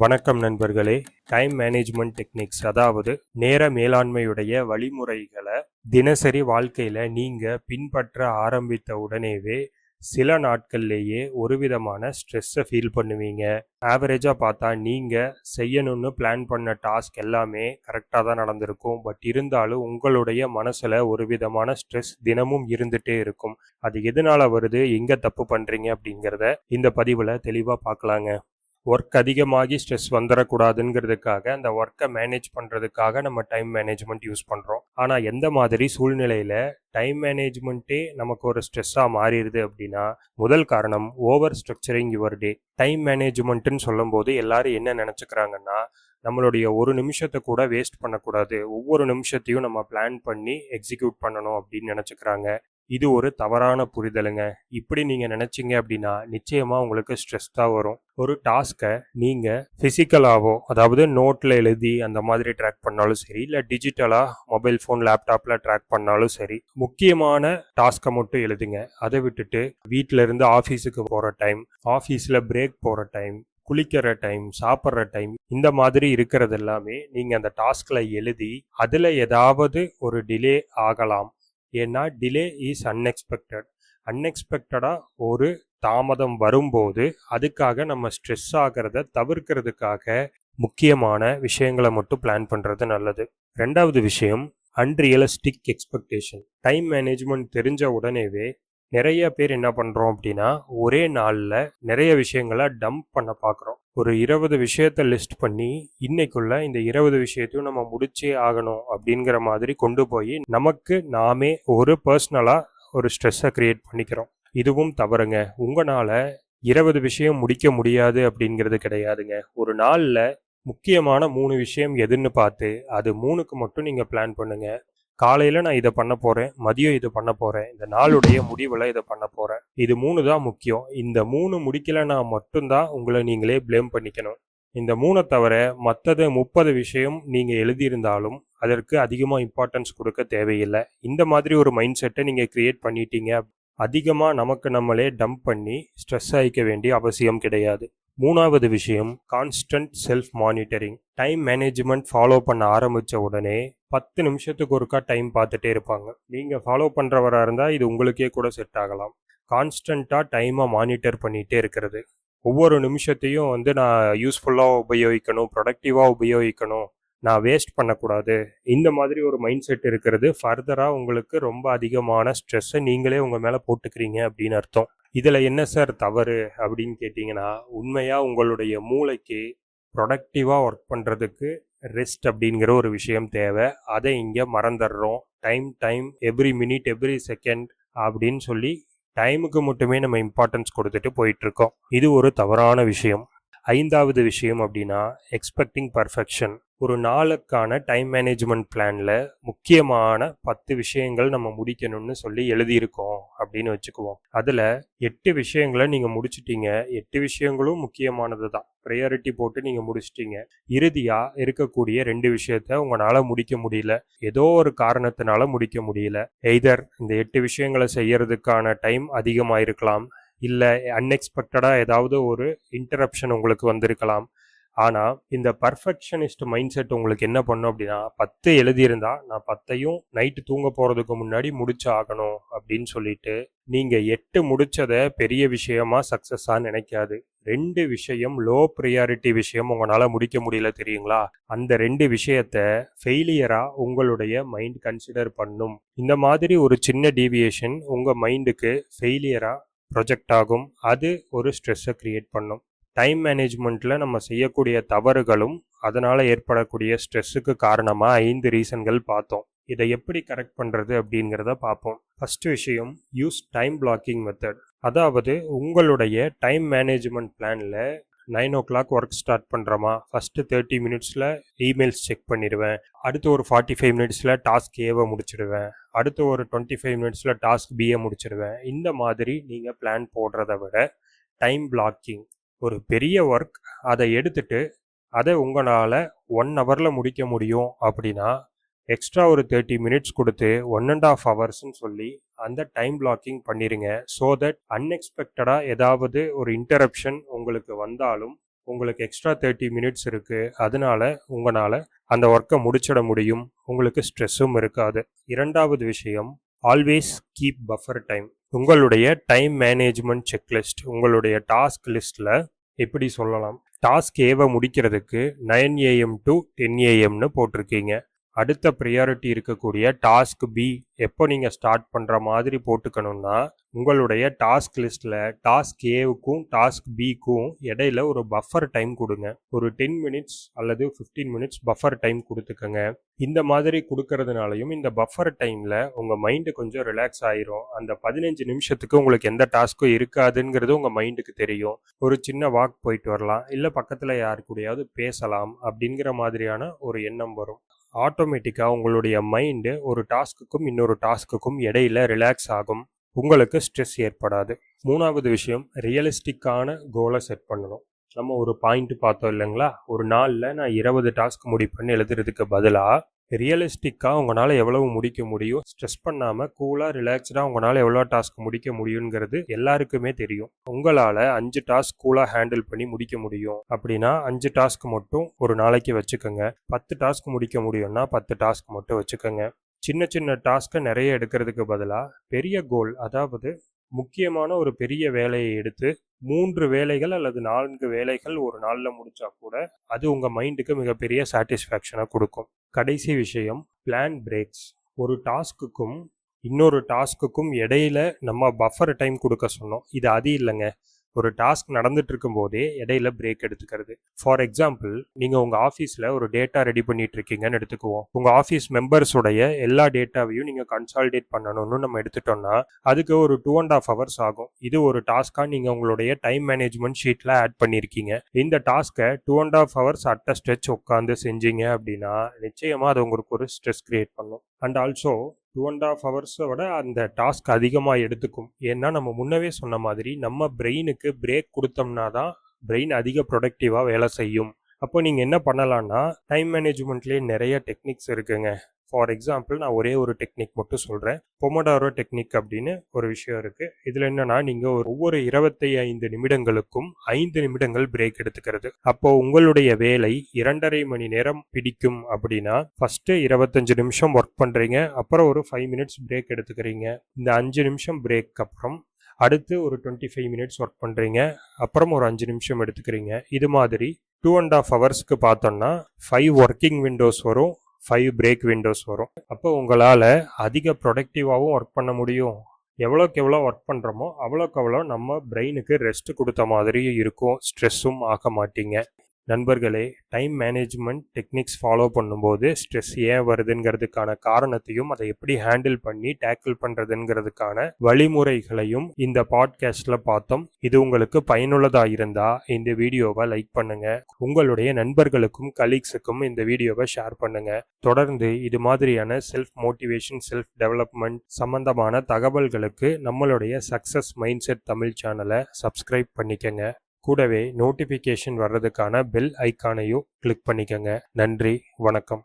வணக்கம் நண்பர்களே. Time management techniques, அதாவது நேர மேலாண்மையுடைய வழிமுறைகளை தினசரி வாழ்க்கையில் நீங்கள் பின்பற்ற ஆரம்பித்த உடனேவே சில நாட்கள்லேயே ஒரு விதமான ஸ்ட்ரெஸ்ஸை ஃபீல் பண்ணுவீங்க. ஆவரேஜாக பார்த்தா நீங்கள் செய்யணும்னு பிளான் பண்ண டாஸ்க் எல்லாமே கரெக்டாக தான் நடந்திருக்கும். பட் இருந்தாலும் உங்களுடைய மனசில் ஒரு விதமான ஸ்ட்ரெஸ் தினமும் இருந்துகிட்டே இருக்கும். அது எதனால் வருது, எங்கே தப்பு பண்ணுறீங்க அப்படிங்கிறத இந்த பதிவில் தெளிவாக பார்க்கலாங்க. ஒர்க் அதிகமாகி ஸ்ட்ரெஸ் வந்துடக்கூடாதுங்கிறதுக்காக அந்த ஒர்க்கை மேனேஜ் பண்ணுறதுக்காக நம்ம டைம் மேனேஜ்மெண்ட் யூஸ் பண்ணுறோம். ஆனால் எந்த மாதிரி சூழ்நிலையில் டைம் மேனேஜ்மெண்ட்டே நமக்கு ஒரு ஸ்ட்ரெஸ்ஸாக மாறிடுது அப்படின்னா, முதல் காரணம் over structuring your day. Time மேனேஜ்மெண்ட்டுன்னு சொல்லும்போது எல்லாரும் என்ன நினச்சிக்கிறாங்கன்னா, நம்மளுடைய ஒரு நிமிஷத்தை கூட வேஸ்ட் பண்ணக்கூடாது, ஒவ்வொரு நிமிஷத்தையும் நம்ம பிளான் பண்ணி எக்ஸிக்யூட் பண்ணணும் அப்படின்னு நினச்சிக்கிறாங்க. இது ஒரு தவறான புரிதலுங்க. இப்படி நீங்கள் நினச்சிங்க அப்படின்னா நிச்சயமாக உங்களுக்கு ஸ்ட்ரெஸ் தான் வரும். ஒரு டாஸ்க்கை நீங்கள் ஃபிசிக்கலாகவோ, அதாவது நோட்டில் எழுதி அந்த மாதிரி ட்ராக் பண்ணாலும் சரி, இல்லை டிஜிட்டலாக மொபைல் ஃபோன் லேப்டாப்பில் ட்ராக் பண்ணாலும் சரி, முக்கியமான டாஸ்க்கை மட்டும் எழுதுங்க. அதை விட்டுட்டு வீட்டில் இருந்து ஆஃபீஸுக்கு போகிற டைம், ஆஃபீஸில் பிரேக் போகிற டைம், குளிக்கிற டைம், சாப்பிட்ற டைம், இந்த மாதிரி இருக்கிறது எல்லாமே நீங்கள் அந்த டாஸ்கில் எழுதி அதில் ஏதாவது ஒரு டிலே ஆகலாம். ஏன்னா டிலே இஸ் அன்எக்ஸ்பெக்டடாக ஒரு தாமதம் வரும்போது அதுக்காக நம்ம ஸ்ட்ரெஸ் ஆகிறத தவிர்க்கிறதுக்காக முக்கியமான விஷயங்களை மட்டும் பிளான் பண்ணுறது நல்லது. ரெண்டாவது விஷயம், அன்ரியலிஸ்டிக் எக்ஸ்பெக்டேஷன். டைம் மேனேஜ்மெண்ட் தெரிஞ்ச உடனேவே நிறைய பேர் என்ன பண்ணுறோம் அப்படின்னா, ஒரே நாளில் நிறைய விஷயங்களை டம்ப் பண்ண பார்க்குறோம். ஒரு 20 விஷயத்தை லிஸ்ட் பண்ணி இன்னைக்குள்ள இந்த 20 விஷயத்தையும் நம்ம முடிச்சே ஆகணும் அப்படிங்கிற மாதிரி கொண்டு போய் நமக்கு நாமே ஒரு பர்சனலாக ஒரு ஸ்ட்ரெஸ்ஸை க்ரியேட் பண்ணிக்கிறோம். இதுவும் தவறுங்க. உங்களால் 20 விஷயம் முடிக்க முடியாது அப்படிங்கிறது கிடையாதுங்க. ஒரு நாளில் முக்கியமான 3 விஷயம் எதுன்னு பார்த்து அது 3க்கு மட்டும் நீங்கள் பிளான் பண்ணுங்கள். காலையில் நான் இதை பண்ண போகிறேன், மதியம் இதை பண்ண போகிறேன், இந்த நாளுடைய முடிவில் இதை பண்ண போகிறேன். இது 3 தான் முக்கியம். இந்த 3 முடிக்கலைன்னா மட்டும்தான் உங்களை நீங்களே ப்ளேம் பண்ணிக்கணும். இந்த 3 தவிர மற்றது 30 விஷயம் நீங்கள் எழுதியிருந்தாலும் அதற்கு அதிகமாக இம்பார்ட்டன்ஸ் கொடுக்க தேவையில்லை. இந்த மாதிரி ஒரு மைண்ட் செட்டை நீங்கள் க்ரியேட் பண்ணிட்டீங்க, அதிகமாக நமக்கு நம்மளே டம்ப் பண்ணி ஸ்ட்ரெஸ் ஆகிக்க வேண்டிய அவசியம் கிடையாது. மூணாவது விஷயம், constant self monitoring. Time management follow பண்ண ஆரம்பித்த உடனே 10 நிமிஷத்துக்கு ஒருக்கா டைம் பார்த்துட்டே இருப்பாங்க. நீங்கள் ஃபாலோ பண்ணுறவராக இருந்தால் இது உங்களுக்கே கூட செட் ஆகலாம். கான்ஸ்டண்ட்டாக டைமை மானிட்டர் பண்ணிகிட்டே இருக்கிறது, ஒவ்வொரு நிமிஷத்தையும் நான் யூஸ்ஃபுல்லாக உபயோகிக்கணும், ப்ரொடக்டிவாக உபயோகிக்கணும், நான் வேஸ்ட் பண்ணக்கூடாது, இந்த மாதிரி ஒரு மைண்ட் செட் இருக்கிறது ஃபர்தராக உங்களுக்கு ரொம்ப அதிகமான ஸ்ட்ரெஸ்ஸை நீங்களே உங்கள் மேலே போட்டுக்கிறீங்க அப்படின்னு அர்த்தம். இதில் என்ன சார் தவறு அப்படின்னு கேட்டிங்கன்னா, உண்மையாக உங்களுடைய மூளைக்கு ப்ரொடக்டிவாக ஒர்க் பண்ணுறதுக்கு ரெஸ்ட் அப்படிங்கிற ஒரு விஷயம் தேவை. அதை இங்கே மறந்துடுறோம். Time every minute every second அப்படின்னு சொல்லி டைமுக்கு மட்டுமே நம்ம இம்பார்ட்டன்ஸ் கொடுத்துட்டு போயிட்டுருக்கோம். இது ஒரு தவறான விஷயம். 5வது விஷயம் அப்படின்னா, எக்ஸ்பெக்டிங் பர்ஃபெக்ஷன். ஒரு நாளுக்கான டைம் மேனேஜ்மெண்ட் பிளானில் முக்கியமான 10 விஷயங்கள் நம்ம முடிக்கணும்னு சொல்லி எழுதியிருக்கோம் அப்படின்னு வச்சுக்குவோம். அதில் 8 விஷயங்களை நீங்கள் முடிச்சிட்டீங்க. 8 விஷயங்களும் முக்கியமானது தான், ப்ரையாரிட்டி போட்டு நீங்கள் முடிச்சிட்டீங்க. இறுதியாக இருக்கக்கூடிய 2 விஷயத்த உங்களால் முடிக்க முடியல, ஏதோ ஒரு காரணத்தினால முடிக்க முடியல. எய்தர் இந்த 8 விஷயங்களை செய்யறதுக்கான டைம் அதிகமாக இருக்கலாம், இல்லை அன்எக்ஸ்பெக்டடாக ஏதாவது ஒரு இன்டரப்ஷன் உங்களுக்கு வந்திருக்கலாம். ஆனால் இந்த பர்ஃபெக்ஷனிஸ்ட் மைண்ட் செட் உங்களுக்கு என்ன பண்ணும் அப்படின்னா, 10 எழுதியிருந்தா நான் 10ஐயும் நைட்டு தூங்க போகிறதுக்கு முன்னாடி முடிச்சு ஆகணும் அப்படின்னு சொல்லிட்டு நீங்கள் 8 முடித்ததை பெரிய விஷயமா சக்ஸஸாக நினைக்காது. 2 விஷயம் லோ ப்ரியாரிட்டி விஷயம் உங்களால் முடிக்க முடியல தெரியுங்களா, அந்த 2 விஷயத்த ஃபெயிலியராக உங்களுடைய மைண்ட் கன்சிடர் பண்ணும். இந்த மாதிரி ஒரு சின்ன டீவியேஷன் உங்கள் மைண்டுக்கு ஃபெயிலியராக ப்ரொஜெக்ட் ஆகும். அது ஒரு ஸ்ட்ரெஸ்ஸை க்ரியேட் பண்ணும். டைம் மேனேஜ்மெண்ட்டில் நம்ம செய்யக்கூடிய தவறுகளும் அதனால் ஏற்படக்கூடிய ஸ்ட்ரெஸ்ஸுக்கு காரணமாக 5 ரீசன்கள் பார்த்தோம். இதை எப்படி கரெக்ட் பண்ணுறது அப்படிங்கிறத பார்ப்போம். ஃபஸ்ட்டு விஷயம், யூஸ் டைம் பிளாக்கிங் மெத்தட். அதாவது உங்களுடைய டைம் மேனேஜ்மெண்ட் பிளானில் 9 o'clock ஒர்க் ஸ்டார்ட் பண்ணுறோமா, ஃபஸ்ட்டு 30 minutesல இமெயில்ஸ் செக் பண்ணிடுவேன், அடுத்து ஒரு 45 minutesல டாஸ்க் ஏவை முடிச்சிடுவேன், அடுத்து ஒரு 25 minutesல டாஸ்க் பியை முடிச்சிடுவேன். இந்த மாதிரி நீங்கள் பிளான் போடுறத விட டைம் பிளாக்கிங், ஒரு பெரிய ஒர்க் அதை எடுத்துட்டு அதை உங்களால் 1 hourல முடிக்க முடியும் அப்படின்னா எக்ஸ்ட்ரா ஒரு 30 minutes கொடுத்து 1.5 hours சொல்லி அந்த டைம் பிளாக்கிங் பண்ணிடுங்க. ஸோ தட் அன்எக்ஸ்பெக்டடாக ஏதாவது ஒரு இன்டரப்ஷன் உங்களுக்கு வந்தாலும் உங்களுக்கு எக்ஸ்ட்ரா 30 மினிட்ஸ் இருக்குது, அதனால உங்களால் அந்த ஒர்க்கை முடிச்சிட முடியும், உங்களுக்கு ஸ்ட்ரெஸ்ஸும் இருக்காது. இரண்டாவது விஷயம், ஆல்வேஸ் கீப் பஃபர் டைம். உங்களுடைய டைம் மேனேஜ்மெண்ட் செக்லிஸ்ட், உங்களுடைய டாஸ்க் லிஸ்ட்டில் எப்படி சொல்லலாம், டாஸ்க் ஏவை முடிக்கிறதுக்கு 9 AM to 10 AMனு போட்டிருக்கீங்க. அடுத்த ப்ரியாரிட்டி இருக்கக்கூடிய டாஸ்க் பி எப்போ நீங்கள் ஸ்டார்ட் பண்ணுற மாதிரி போட்டுக்கணும்னா, உங்களுடைய டாஸ்க் லிஸ்ட்டில் டாஸ்க் ஏவுக்கும் டாஸ்க் பிக்கும் இடையில ஒரு பஃபர் டைம் கொடுங்க. ஒரு 10 மினிட்ஸ் அல்லது 15 மினிட்ஸ் பஃபர் டைம் கொடுத்துக்கங்க. இந்த மாதிரி கொடுக்கறதுனாலையும் இந்த பஃபர் டைமில் உங்கள் மைண்டு கொஞ்சம் ரிலாக்ஸ் ஆயிரும். அந்த 15 நிமிஷத்துக்கு உங்களுக்கு எந்த டாஸ்க்கும் இருக்காதுங்கிறது உங்கள் மைண்டுக்கு தெரியும். ஒரு சின்ன வாக் போயிட்டு வரலாம், இல்லை பக்கத்தில் யாரு கூடயாவது பேசலாம் அப்படிங்கிற மாதிரியான ஒரு எண்ணம் வரும். ஆட்டோமேட்டிக்காக உங்களுடைய மைண்டு ஒரு டாஸ்க்குக்கும் இன்னொரு டாஸ்க்குக்கும் இடையில ரிலாக்ஸ் ஆகும். உங்களுக்கு ஸ்ட்ரெஸ் ஏற்படாது. மூணாவது விஷயம், ரியலிஸ்டிக்கான கோலை செட் பண்ணணும். நம்ம ஒரு பாயிண்ட் பார்த்தோம் இல்லைங்களா, ஒரு நாளில் நான் 20 டாஸ்க் முடிப்பேன்னு எழுதுறதுக்கு பதிலாக ரியலிஸ்டிக்காக உங்களால் எவ்வளவு முடிக்க முடியும், ஸ்ட்ரெஸ் பண்ணாமல் கூலாக ரிலாக்ஸ்டாக உங்களால் எவ்வளோ டாஸ்க் முடிக்க முடியுங்கிறது எல்லாருக்குமே தெரியும். உங்களால் 5 டாஸ்க் கூலாக ஹேண்டில் பண்ணி முடிக்க முடியும் அப்படின்னா 5 டாஸ்க் மட்டும் ஒரு நாளைக்கு வச்சுக்கோங்க. 10 டாஸ்க் முடிக்க முடியும்னா 10 டாஸ்க் மட்டும் வச்சுக்கோங்க. சின்ன சின்ன டாஸ்க்கை நிறைய எடுக்கிறதுக்கு பதிலாக பெரிய கோல், அதாவது முக்கியமான ஒரு பெரிய வேலையை எடுத்து 3 வேலைகள் அல்லது 4 வேலைகள் ஒரு நாளில் முடித்தா கூட அது உங்கள் மைண்டுக்கு மிகப்பெரிய சாட்டிஸ்ஃபேக்ஷனை கொடுக்கும். கடைசி விஷயம், பிளான் பிரேக்ஸ். ஒரு டாஸ்க்குக்கும் இன்னொரு டாஸ்க்குக்கும் இடையில நம்ம பஃபர் டைம் கொடுக்க சொன்னோம். இது அது இல்லைங்க, ஒரு டாஸ்க் நடந்துட்டு இருக்கும் போதே இடையில பிரேக் எடுத்துக்கிறது. ஃபார் எக்ஸாம்பிள், நீங்கள் உங்கள் ஆஃபீஸில் ஒரு டேட்டா ரெடி பண்ணிட்டு இருக்கீங்கன்னு எடுத்துக்குவோம். உங்கள் ஆஃபீஸ் மெம்பர்ஸுடைய எல்லா டேட்டாவையும் நீங்கள் கன்சாலிடேட் பண்ணணும்னு நம்ம எடுத்துட்டோம்னா அதுக்கு ஒரு 2.5 hours ஆகும். இது ஒரு டாஸ்க்காக நீங்கள் உங்களுடைய டைம் மேனேஜ்மெண்ட் ஷீட்டில் ஆட் பண்ணியிருக்கீங்க. இந்த டாஸ்க்கை 2.5 hours அட் அ ஸ்ட்ரெச் உட்காந்து செஞ்சீங்க அப்படின்னா நிச்சயமாக அது உங்களுக்கு ஒரு ஸ்ட்ரெஸ் கிரியேட் பண்ணும். அண்ட் ஆல்சோ 2.5 hours விட அந்த டாஸ்க் அதிகமாக எடுத்துக்கும். ஏன்னா நம்ம முன்னவே சொன்ன மாதிரி நம்ம பிரெயினுக்கு பிரேக் கொடுத்தோம்னா தான் பிரெயின் அதிக ப்ரொடக்டிவாக வேலை செய்யும். அப்போ நீங்கள் என்ன பண்ணலான்னா, டைம் மேனேஜ்மெண்ட்லேயே நிறைய டெக்னிக்ஸ் இருக்குங்க. ஃபார் எக்ஸாம்பிள், நான் ஒரே ஒரு டெக்னிக் மட்டும் சொல்கிறேன். பொமோடாரோ டெக்னிக் அப்படின்னு ஒரு விஷயம் இருக்குது. இதில் என்னென்னா, நீங்கள் ஒவ்வொரு 25 நிமிடங்களுக்கும் 5 நிமிடங்கள் பிரேக் எடுத்துக்கிறது. அப்போது உங்களுடைய வேலை 2.5 மணி நேரம் பிடிக்கும் அப்படின்னா ஃபஸ்ட்டு 25 நிமிஷம் ஒர்க் பண்ணுறீங்க, அப்புறம் ஒரு 5 மினிட்ஸ் பிரேக் எடுத்துக்கிறீங்க. இந்த 5 நிமிஷம் பிரேக் அப்புறம் அடுத்து ஒரு 25 மினிட்ஸ் ஒர்க் பண்ணுறீங்க, அப்புறம் ஒரு 5 நிமிஷம் எடுத்துக்கிறீங்க. இது மாதிரி 2.5 ஹவர்ஸ்க்கு பார்த்தோம்னா 5 ஒர்க்கிங் விண்டோஸ் வரும், 5 பிரேக் விண்டோஸ் வரும். அப்போ உங்களால் அதிக ப்ரொடக்டிவாகவும் ஒர்க் பண்ண முடியும். எவ்வளோக்கு எவ்வளோ ஒர்க் பண்ணுறோமோ அவ்வளோக்கு அவ்வளோ நம்ம பிரெயினுக்கு ரெஸ்ட் கொடுத்த மாதிரியும் இருக்கும், ஸ்ட்ரெஸ்ஸும் ஆக மாட்டீங்க. நண்பர்களே, டைம் மேனேஜ்மெண்ட் டெக்னிக்ஸ் ஃபாலோ பண்ணும்போது ஸ்ட்ரெஸ் ஏன் வருதுங்கிறதுக்கான காரணத்தையும் அதை எப்படி ஹேண்டில் பண்ணி டேக்கிள் பண்ணுறதுங்கிறதுக்கான வழிமுறைகளையும் இந்த பாட்காஸ்டில் பார்த்தோம். இது உங்களுக்கு பயனுள்ளதாக இருந்தால் இந்த வீடியோவை லைக் பண்ணுங்கள். உங்களுடைய நண்பர்களுக்கும் கலீக்ஸுக்கும் இந்த வீடியோவை ஷேர் பண்ணுங்கள். தொடர்ந்து இது மாதிரியான செல்ஃப் மோட்டிவேஷன், செல்ஃப் டெவலப்மெண்ட் சம்பந்தமான தகவல்களுக்கு நம்மளுடைய சக்ஸஸ் மைண்ட் செட் தமிழ் சேனலை சப்ஸ்கிரைப் பண்ணிக்கங்க. கூடவே நோட்டிஃபிகேஷன் வர்றதுக்கான பெல் ஐக்கானையும் கிளிக் பண்ணிக்கங்க. நன்றி, வணக்கம்.